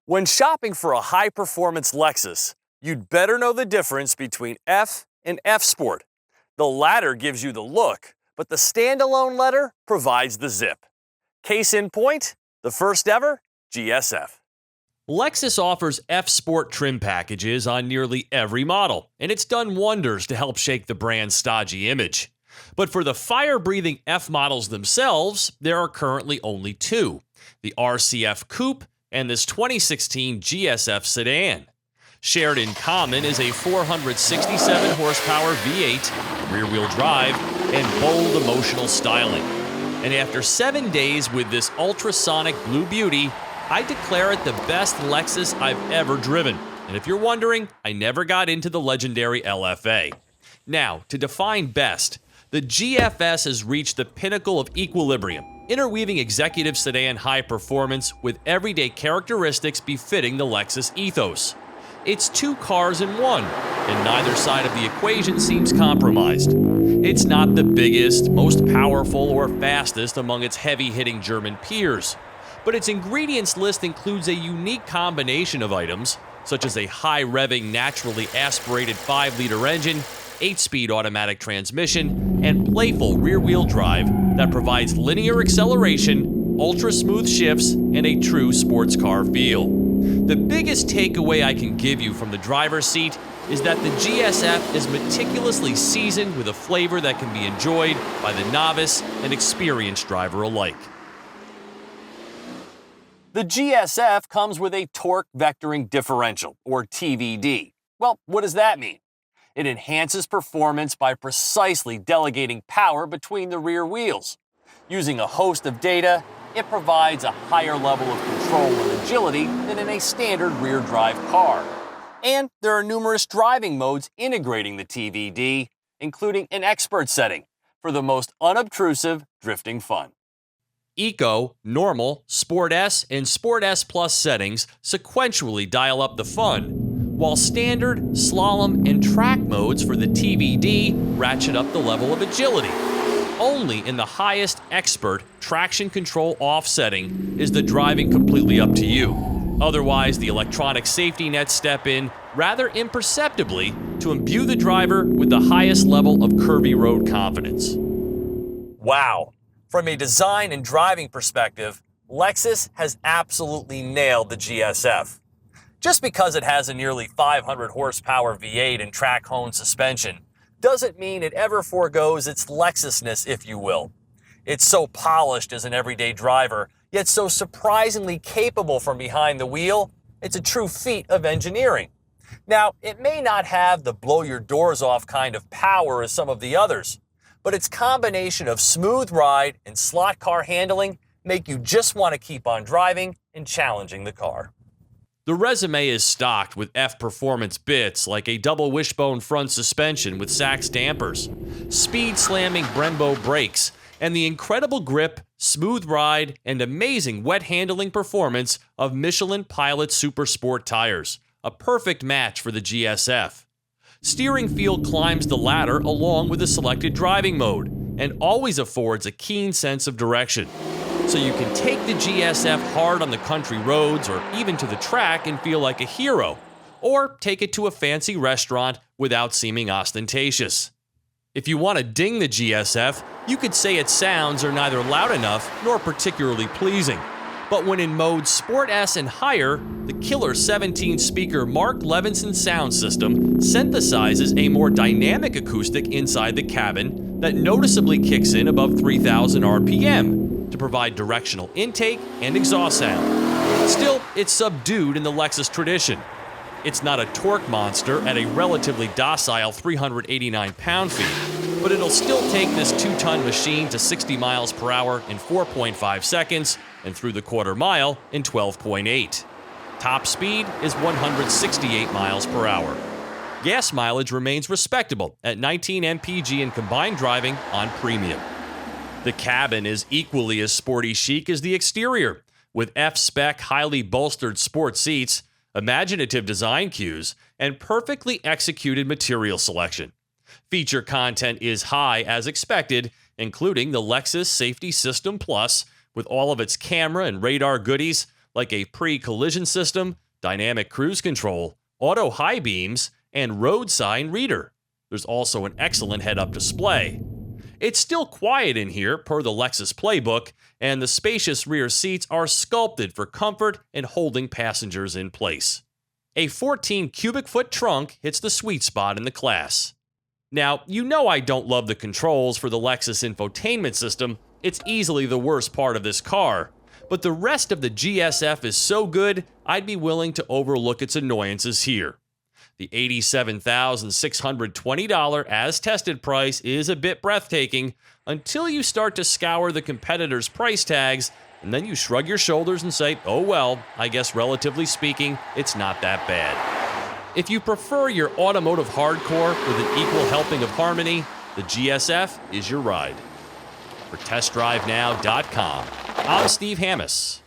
When shopping for a high-performance Lexus, you'd better know the difference between F and F Sport. The latter gives you the look, but the standalone letter provides the zip. Case in point, the first ever GSF. Lexus offers F Sport trim packages on nearly every model, and it's done wonders to help shake the brand's stodgy image. But for the fire-breathing F models themselves, there are currently only two: the RCF Coupe and this 2016 GSF sedan. Shared in common is a 467 horsepower V8, rear-wheel drive, and bold emotional styling. And after 7 days with this ultrasonic blue beauty, I declare it the best Lexus I've ever driven. And if you're wondering, I never got into the legendary LFA. Now, to define best, the GFS has reached the pinnacle of equilibrium, interweaving executive sedan high performance with everyday characteristics befitting the Lexus ethos. It's two cars in one, and neither side of the equation seems compromised. It's not the biggest, most powerful, or fastest among its heavy-hitting German peers, but its ingredients list includes a unique combination of items, such as a high-revving, naturally aspirated 5-liter engine, 8-speed automatic transmission, and playful rear-wheel drive that provides linear acceleration, ultra-smooth shifts, and a true sports car feel. The biggest takeaway I can give you from the driver's seat is that the GSF is meticulously seasoned with a flavor that can be enjoyed by the novice and experienced driver alike. The GSF comes with a torque vectoring differential, or TVD. Well, what does that mean? It enhances performance by precisely delegating power between the rear wheels. Using a host of data, it provides a higher level of control and agility than in a standard rear-drive car. And there are numerous driving modes integrating the TVD, including an expert setting for the most unobtrusive drifting fun. Eco, Normal, Sport S, and Sport S Plus settings sequentially dial up the fun, while Standard, Slalom, and Track modes for the TVD ratchet up the level of agility. Only in the highest Expert traction control off setting is the driving completely up to you. Otherwise, the electronic safety nets step in rather imperceptibly to imbue the driver with the highest level of curvy road confidence. Wow! From a design and driving perspective, Lexus has absolutely nailed the GSF. Just because it has a nearly 500 horsepower V8 and track-honed suspension doesn't mean it ever forgoes its Lexusness, if you will. It's so polished as an everyday driver, yet so surprisingly capable from behind the wheel, it's a true feat of engineering. Now, it may not have the blow-your-doors-off kind of power as some of the others, but its combination of smooth ride and slot car handling make you just want to keep on driving and challenging the car. The resume is stocked with F performance bits like a double wishbone front suspension with Sachs dampers, speed-slamming Brembo brakes, and the incredible grip, smooth ride, and amazing wet handling performance of Michelin Pilot Super Sport tires, a perfect match for the GSF. Steering feel climbs the ladder along with the selected driving mode, and always affords a keen sense of direction. So you can take the GSF hard on the country roads or even to the track and feel like a hero, or take it to a fancy restaurant without seeming ostentatious. If you want to ding the GSF, you could say its sounds are neither loud enough nor particularly pleasing. But when in mode Sport S and higher, the killer 17-speaker Mark Levinson sound system synthesizes a more dynamic acoustic inside the cabin that noticeably kicks in above 3,000 RPM. To provide directional intake and exhaust sound. Still, it's subdued in the Lexus tradition. It's not a torque monster at a relatively docile 389 pound-feet, but it'll still take this 2-ton machine to 60 miles per hour in 4.5 seconds and through the quarter mile in 12.8. Top speed is 168 miles per hour. Gas mileage remains respectable at 19 mpg in combined driving on premium. The cabin is equally as sporty chic as the exterior, with F-spec highly bolstered sport seats, imaginative design cues, and perfectly executed material selection. Feature content is high as expected, including the Lexus Safety System Plus, with all of its camera and radar goodies like a pre-collision system, dynamic cruise control, auto high beams, and road sign reader. There's also an excellent head-up display. It's still quiet in here, per the Lexus playbook, and the spacious rear seats are sculpted for comfort and holding passengers in place. A 14 cubic foot trunk hits the sweet spot in the class. Now, you know I don't love the controls for the Lexus infotainment system. It's easily the worst part of this car. But the rest of the GSF is so good, I'd be willing to overlook its annoyances here. The $87,620 as tested price is a bit breathtaking until you start to scour the competitors' price tags, and then you shrug your shoulders and say, oh well, I guess relatively speaking, it's not that bad. If you prefer your automotive hardcore with an equal helping of harmony, the GSF is your ride. For TestDriveNow.com, I'm Steve Hammis.